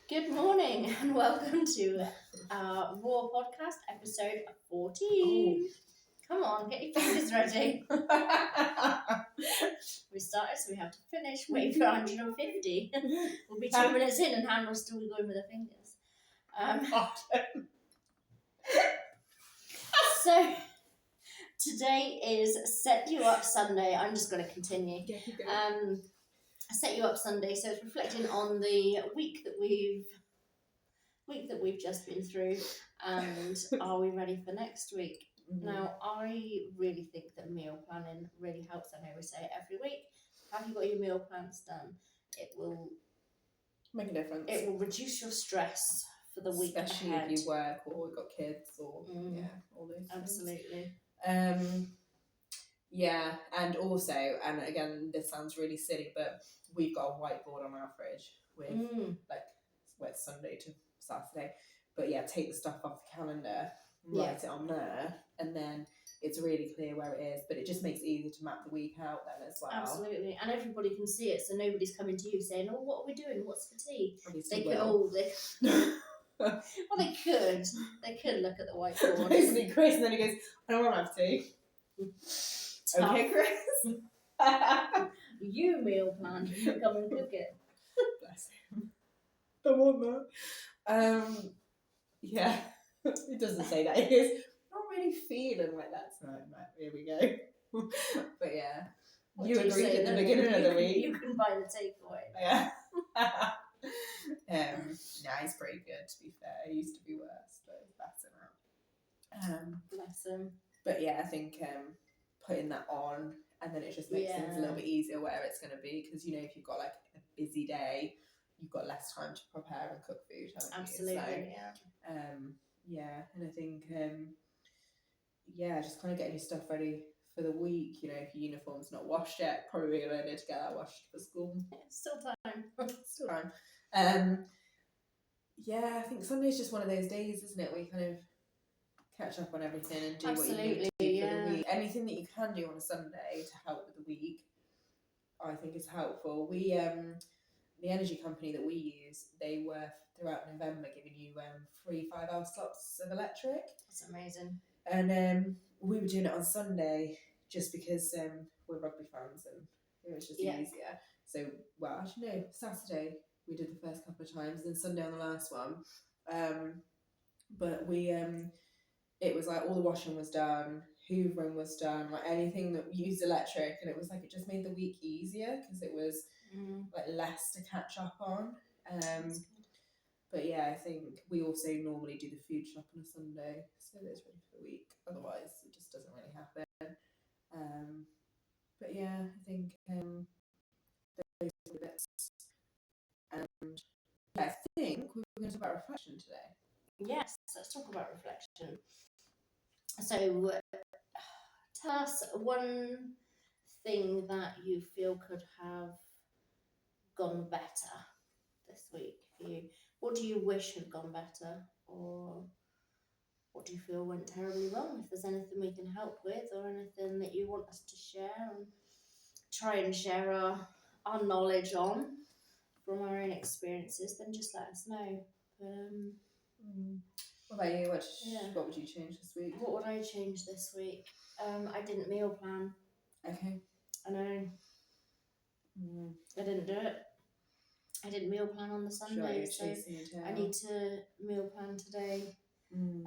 Good morning and welcome to our Raww podcast episode 14. Come on, get your fingers ready. We started, so we have to finish. Wait for 150. We'll be 2 minutes in and Hannah will still be going with her fingers. So, today is Set You Up Sunday. I'm just going to continue. Yeah, keep going. Set You Up Sunday, so it's reflecting on the week that we've just been through, and are we ready for next week? Mm-hmm. Now, I really think that meal planning really helps. I know we say it every week. Have you got your meal plans done? It will make a difference. It will reduce your stress for the week especially ahead. if you work or you've got kids or all those Absolutely. things. Yeah, and also, and again, this sounds really silly, but we've got a whiteboard on our fridge with it's Sunday to Saturday, but yeah, take the stuff off the calendar, write it on there, and then it's really clear where it is, but it just makes it easier to map the week out then as well. Absolutely, and everybody can see it, so nobody's coming to you saying, "Oh, what are we doing? What's for tea?" Obviously They could all. Well, they could. They could look at the whiteboard. Basically, Chris, and then he goes, "I don't want to have tea." Okay, Chris. You meal plan. You come and cook it. Bless him. Don't want that. Yeah, it doesn't say that. It goes, not really feeling like that tonight, Matt. Here we go. But yeah, What you do agreed say at the then? beginning of the week. You can buy the takeaway. Yeah. Yeah, he's pretty good, to be fair. He used to be worse, but it's better now. Bless him. But yeah, I think putting that on, and then it just makes things a little bit easier where it's going to be, because if you've got like a busy day, you've got less time to prepare and cook food. Absolutely, so, yeah, and I think just kind of getting your stuff ready for the week. If your uniform's not washed yet, probably a good idea to get that washed for school. Still time. Still time. Yeah, I think Sunday's just one of those days, isn't it, where you kind of catch up on everything and do what you need to do for the week. Anything that you can do on a Sunday to help with the week, I think is helpful. We the energy company that we use, they were throughout November giving you free 5-hour slots of electric. That's amazing. And we were doing it on Sunday just because we're rugby fans and it was just easier. So, well, actually no, Saturday we did the first couple of times, then Sunday on the last one. But we it was like all the washing was done, hoovering was done, like anything that used electric, and it was like it just made the week easier because it was like less to catch up on. But yeah, I think we also normally do the food shop on a Sunday, so that it's ready for the week. Otherwise, it just doesn't really happen. But yeah, I think those are the bits. And I think we were going to talk about reflection today. Yes, let's talk about reflection. So, tell us one thing that you feel could have gone better this week for you. What do you wish had gone better, or what do you feel went terribly wrong? If there's anything we can help with, or anything that you want us to share and try and share our knowledge on from our own experiences, then just let us know. What about you? What would you change this week? What would I change this week? I didn't meal plan. Okay. I know. I didn't do it. I didn't meal plan on the Sunday, so I need to meal plan today.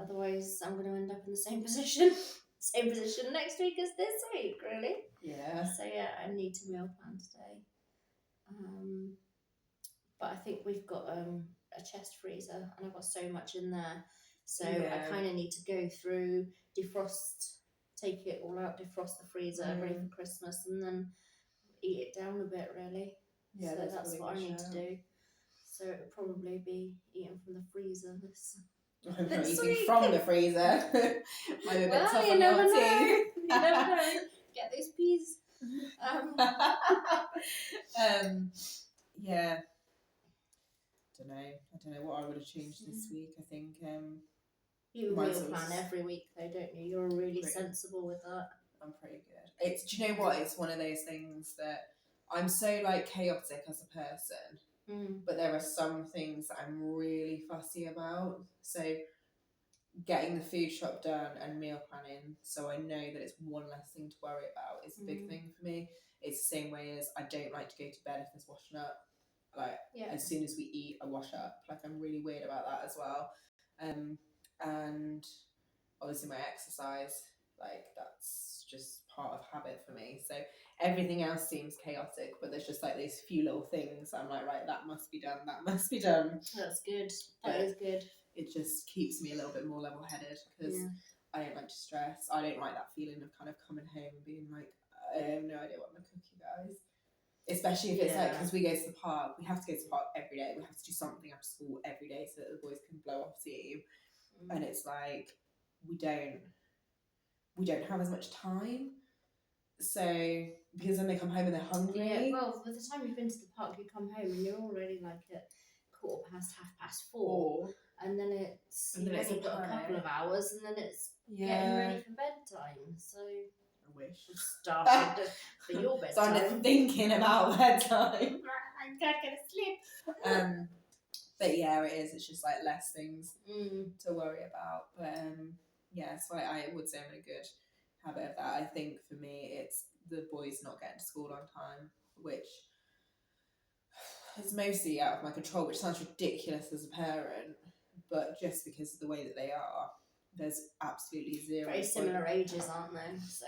Otherwise, I'm going to end up in the same position. Same position next week as this week, really. Yeah. So yeah, I need to meal plan today. But I think we've got a chest freezer, and I've got so much in there. So I kind of need to go through, defrost, take it all out, defrost the freezer, ready for Christmas, and then eat it down a bit, really. Yeah, so that's what I need to do. So it would probably be eating from the freezer this I'm not eating week. from the freezer. Might be a bit tough you on never your know. teeth. You never know. Get those peas. Yeah. I don't know what I would have changed this week. I think you meal plan every week though, don't you? You're really sensible with that. I'm pretty good. Do you know what? It's one of those things that I'm so like chaotic as a person but there are some things that I'm really fussy about. So getting the food shop done and meal planning, so I know that it's one less thing to worry about, is a big thing for me. It's the same way as I don't like to go to bed if there's washing up. Like, as soon as we eat, I wash up. Like, I'm really weird about that as well. And obviously my exercise, like, that's just part of habit for me. So everything else seems chaotic, but there's just like these few little things I'm like, right, that must be done, that must be done. That's good. That is good. It just keeps me a little bit more level-headed, because I don't like to stress. I don't like that feeling of kind of coming home and being like, I have no idea what I'm going to cook, you guys. Especially if it's like, because we go to the park, we have to go to the park every day. We have to do something after school every day so that the boys can blow off steam. And it's like, we don't have as much time. So, because then they come home and they're hungry. Yeah, well, by the time you've been to the park, you come home and you're already like at 4:15, and then you've only got a couple of hours, and then it's getting ready for bedtime. So I wish. Started for your bedtime. Started thinking about bedtime. I'm not gonna sleep. But yeah, it is. It's just like less things to worry about. But yeah, so I would say I'm in a good habit of that. I think for me, it's the boys not getting to school on time, which is mostly out of my control, which sounds ridiculous as a parent, but just because of the way that they are, there's absolutely zero. Very similar ages, aren't they? So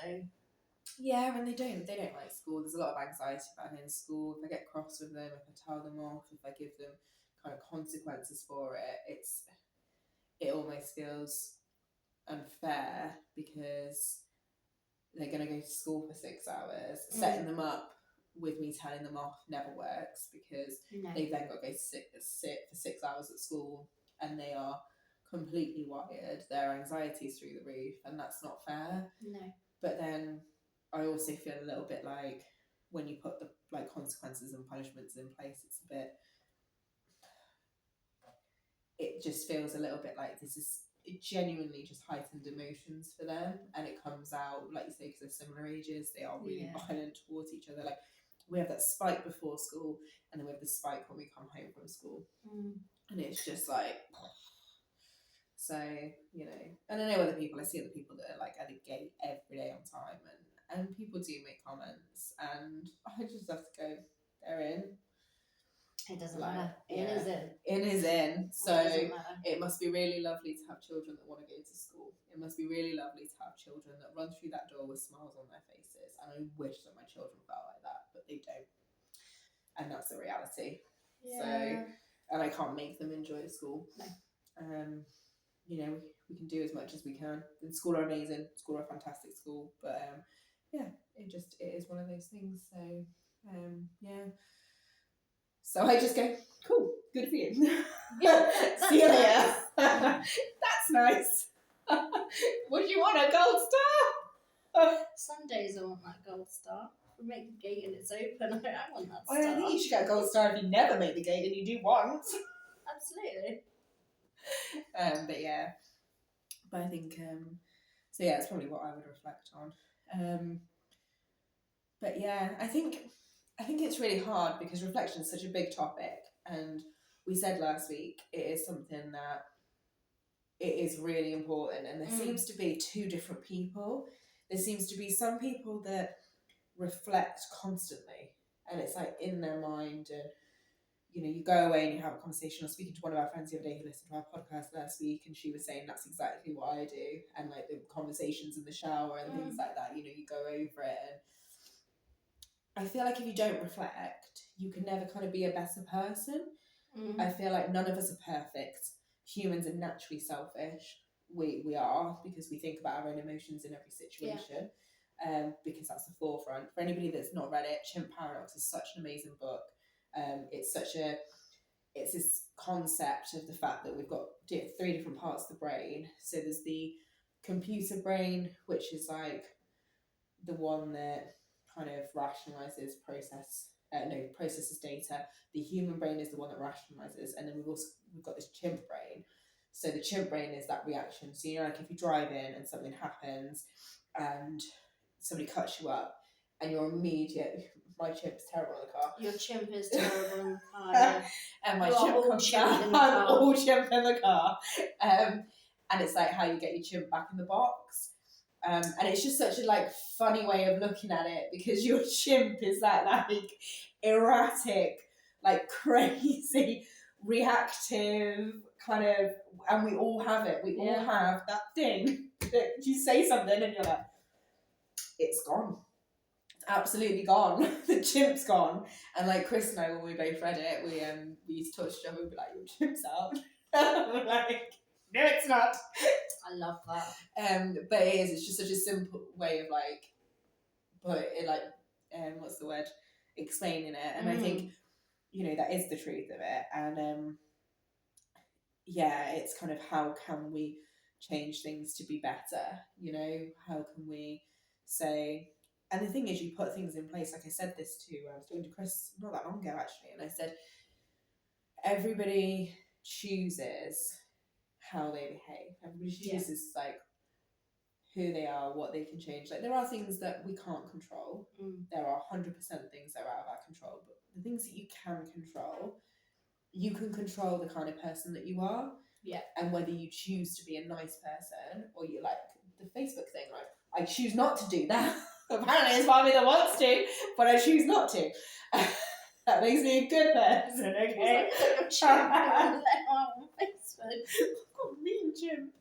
yeah, and they don't like school. There's a lot of anxiety about them in school. If I get cross with them, if I tell them off, if I give them kind of consequences for it, it almost feels unfair, because they're going to go to school for 6 hours. Setting them up with me telling them off never works, because they've then got to go sit for 6 hours at school, and they are completely wired. Their anxiety's through the roof, and that's not fair. No. But then I also feel a little bit like when you put the like consequences and punishments in place, it just feels a little bit like it genuinely just heightened emotions for them, and it comes out, like you say, because they're similar ages, they are really violent towards each other. Like, we have that spike before school, and then we have the spike when we come home from school, and it's just like, so, you know. And I know other people, I see other people that are like at the gate every day on time, and people do make comments, and I just have to go, they're in. It doesn't matter. In is in. In is in. So it must be really lovely to have children that want to go to school. It must be really lovely to have children that run through that door with smiles on their faces. And I wish that my children felt like that, but they don't. And that's the reality. Yeah. So, and I can't make them enjoy school. No. You know, we can do as much as we can. And school are amazing. School are a fantastic school. But yeah, it is one of those things. So yeah. So I just go, cool, good for you. Yeah, see you later. That's nice. Would you want a gold star? Some days I want that gold star. We make the gate and it's open. I want that star. I think you should get a gold star if you never make the gate and you do once. Absolutely. But yeah. But I think so yeah, it's probably what I would reflect on. But yeah, I think it's really hard, because reflection is such a big topic, and we said last week it is something that it is really important, and there seems to be two different people. There seems to be some people that reflect constantly, and it's like in their mind, and you know, you go away and you have a conversation. I was speaking to one of our friends the other day who listened to our podcast last week, and she was saying that's exactly what I do, and like the conversations in the shower and things like that, you know, you go over it, and I feel like if you don't reflect, you can never kind of be a better person. I feel like none of us are perfect. Humans are naturally selfish. We are, because we think about our own emotions in every situation. Because that's the forefront. For anybody that's not read it, Chimp Paradox is such an amazing book. It's this concept of the fact that we've got 3 different parts of the brain. So there's the computer brain, which is like the one that kind of processes data. The human brain is the one that rationalizes, and then we've got this chimp brain. So the chimp brain is that reaction. So, you know, like if you drive in and something happens and somebody cuts you up, and your immediate my chimp's terrible in the car. Your chimp is terrible in the car, yeah. And my You are chimp all comes chimp down. in the I'm car. all chimp in the car. And it's like how you get your chimp back in the box. And it's just such a like funny way of looking at it, because your chimp is that like erratic, like crazy, reactive kind of, and we all have it. We all have that thing that you say something and you're like, it's gone. It's absolutely gone. The chimp's gone. And like Chris and I, when we both read it, we used to touch each other and be like, your chimp's out. We're like, no, it's not. I love that. But it is. It's just such a simple way of like, but it like, what's the word? Explaining it. And I think, you know, that is the truth of it. And yeah, it's kind of how can we change things to be better? You know, how can we say? And the thing is, you put things in place. Like I said this to, I was talking to Chris not that long ago actually, and I said, everybody chooses how they behave. Everybody chooses like who they are, what they can change. Like there are things that we can't control. There are 100% things that are out of our control. But the things that you can control the kind of person that you are. Yeah. And whether you choose to be a nice person or you like the Facebook thing, like I choose not to do that. Apparently it's part of me that wants to, but I choose not to. That makes me a good person, okay? It's like on Facebook. Oh, mean Jim.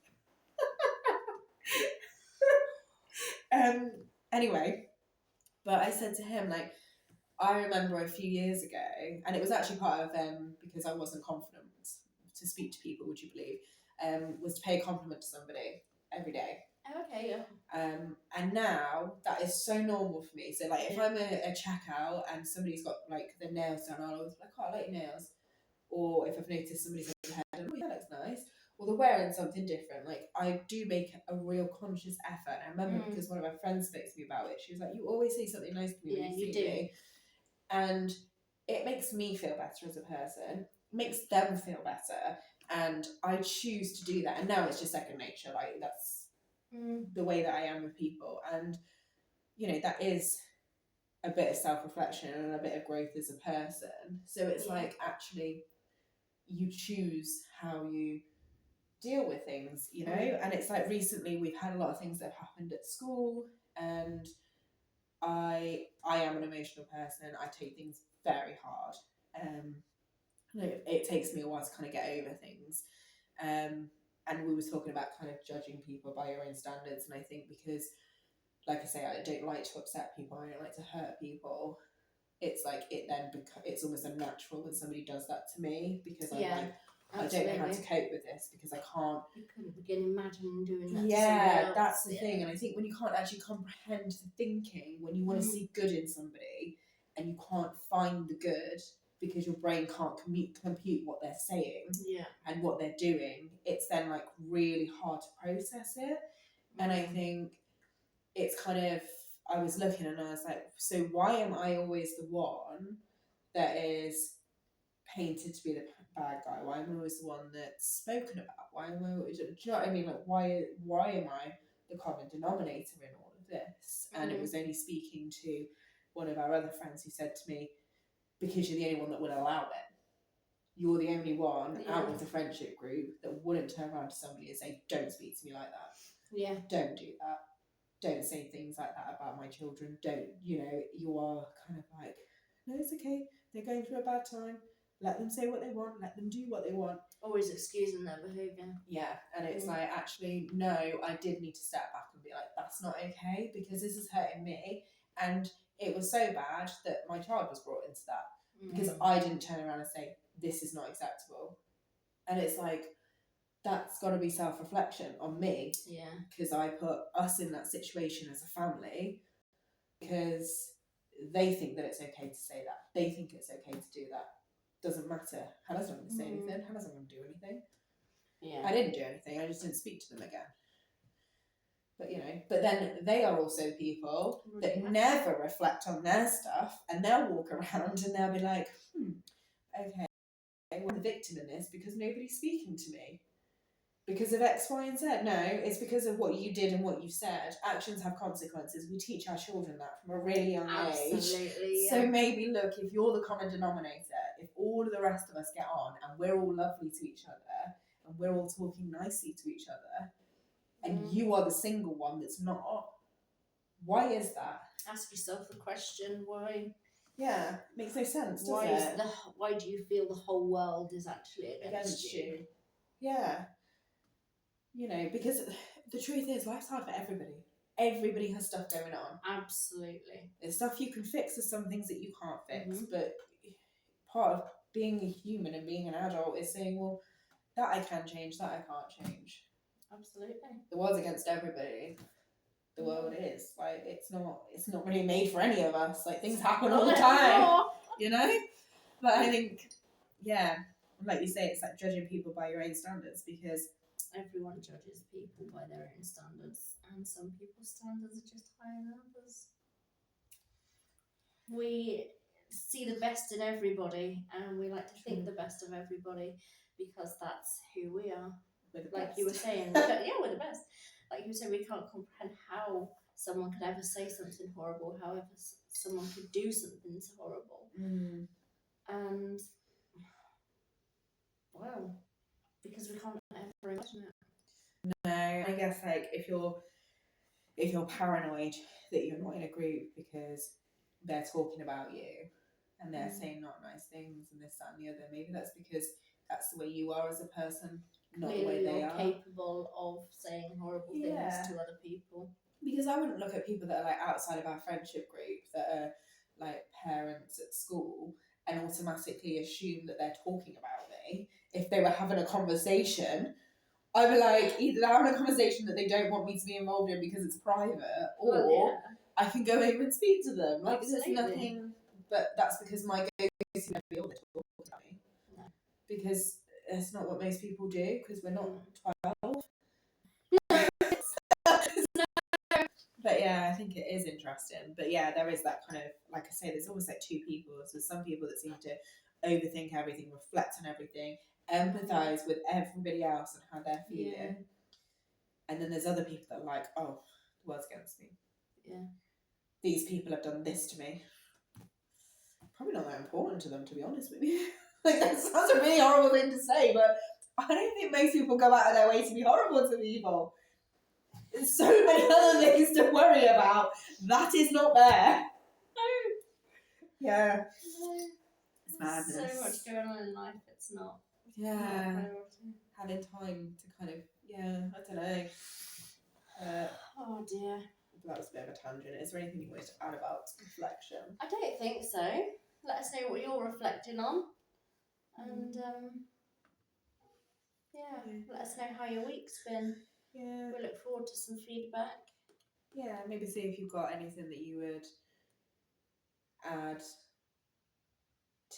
Anyway, but I said to him, like, I remember a few years ago, and it was actually part of because I wasn't confident to speak to people, would you believe, was to pay a compliment to somebody every day. Okay, yeah. And now that is so normal for me. So like if I'm a checkout and somebody's got like their nails done, I'll always be like, oh, I like your nails. Or if I've noticed somebody's got their hair done, oh yeah, that looks nice. Or they're wearing something different. Like I do make a real conscious effort. And I remember because one of my friends spoke to me about it. She was like, you always say something nice to me when you see me. And it makes me feel better as a person, makes them feel better, and I choose to do that. And now it's just second nature. Like that's the way that I am with people, and you know that is a bit of self-reflection and a bit of growth as a person. So it's like actually you choose how you deal with things, you know. And it's like recently we've had a lot of things that have happened at school, and I am an emotional person. I take things very hard. It takes me a while to kind of get over things. And we was talking about kind of judging people by your own standards. And I think because, like I say, I don't like to upset people. I don't like to hurt people. It's like it's almost unnatural when somebody does that to me, because I'm like, absolutely. I don't know how to cope with this because I can't. You couldn't begin imagining doing that. Yeah, that's the thing. And I think when you can't actually comprehend the thinking, when you want to see good in somebody and you can't find the good because your brain can't compute what they're saying and what they're doing, it's then like really hard to process it. And I think it's kind of, I was looking and I was like, so why am I always the one that is painted to be the bad guy? Why am I always the one that's spoken about? Why am I always, do you know what I mean? Like why am I the common denominator in all of this? And it was only speaking to one of our other friends who said to me, because you're the only one that would allow it. You're the only one out of the friendship group that wouldn't turn around to somebody and say, don't speak to me like that. Yeah. Don't do that. Don't say things like that about my children. Don't, you know, you are kind of like, no, it's okay. They're going through a bad time. Let them say what they want. Let them do what they want. Always excusing their behaviour. Yeah. And it's like, actually, no, I did need to step back and be like, that's not okay because this is hurting me. And it was so bad that my child was brought into that because I didn't turn around and say, this is not acceptable. And it's like, that's got to be self-reflection on me. Yeah. Because I put us in that situation as a family because they think that it's okay to say that. They think it's okay to do that. Doesn't matter. Hannah's not going to say anything. Hannah's not going to do anything. Yeah. I didn't do anything. I just didn't speak to them again. But, you know, but then they are also people that never reflect on their stuff, and they'll walk around and they'll be like, okay, I'm the victim in this because nobody's speaking to me. because of X, Y, and Z. No, it's because of what you did and what you said. Actions have consequences. We teach our children that from a really young age. Absolutely. So maybe look, if you're the common denominator, if all of the rest of us get on and we're all lovely to each other and we're all talking nicely to each other, and you are the single one that's not, why is that? Ask yourself the question, why? Yeah, makes no sense, does it? Why do you feel the whole world is actually against you? Yeah. You know, because the truth is, life's hard for everybody. Everybody has stuff going on. Absolutely. There's stuff you can fix, there's some things that you can't fix. But part of being a human and being an adult is saying, well, that I can change, that I can't change. Absolutely. The world's against everybody. The world is. Like, it's not really made for any of us. Like, things happen all the time. You know? But I think, yeah, like you say, it's like judging people by your own standards, because everyone judges people by their own standards, and some people's standards are just higher than others. We see the best in everybody, and we like to think the best of everybody because that's who we are. Like you were saying, we're the best. Like you said, we can't comprehend how someone could ever say something horrible, however someone could do something horrible. And wow, because we can't ever imagine it. No, I guess like if you're paranoid that you're not in a group because they're talking about you and they're saying not nice things and this, that, and the other, maybe that's because that's the way you are as a person, not the way they are. Capable of saying horrible things to other people. Because I wouldn't look at people that are like outside of our friendship group that are like parents at school and automatically assume that they're talking about me. If they were having a conversation, I'd be like, either they're having a conversation that they don't want me to be involved in because it's private, or I can go over and speak to them. Like, there's nothing, but that's because my go-to is never be able to talk about me. No. Because that's not what most people do, because we're not 12. But yeah, I think it is interesting. But yeah, there is that kind of, like I say, there's almost like two people. So there's some people that seem to overthink everything, reflect on everything, empathise with everybody else and how they're feeling. Yeah. And then there's other people that are like, oh, the world's against me. Yeah. These people have done this to me. Probably not that important to them, to be honest with you. Like, that sounds a really horrible thing to say, but I don't think most people go out of their way to be horrible to people. There's so many other things to worry about. That is not there. Yeah. It's madness. So much going on in life, it's not. Yeah. Having time to kind of, I don't know. Oh dear. That was a bit of a tangent. Is there anything you wanted to add about reflection? I don't think so. Let us know what you're reflecting on. And let us know how your week's been. Yeah. We look forward to some feedback. Yeah, maybe see if you've got anything that you would add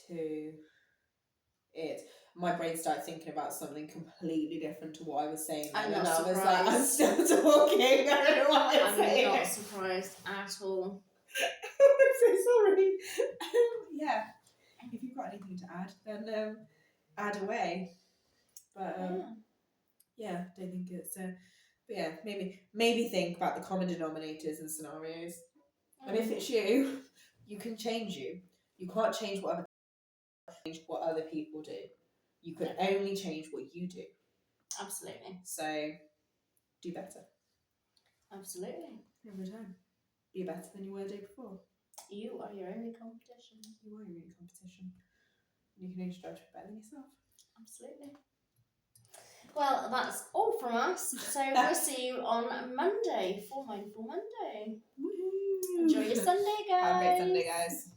to it. My brain started thinking about something completely different to what I was saying. I'm not surprised. I was like, I'm still talking. I don't know what I'm saying. I'm not surprised at all. I'm so sorry. Yeah. If you've got anything to add, then add away. But don't think it's but yeah, maybe think about the common denominators and scenarios. And if it's you can change you. You can't change what other people do. You can only change what you do. Absolutely. So do better. Absolutely. Every time. Be better than you were the day before. You are your only competition. You are your only competition. You can only strive to be better than yourself. Absolutely. Well, that's all from us. So we'll see you on Monday for Mindful Monday. Woo-hoo. Enjoy your Sunday, guys. Have a great Sunday, guys.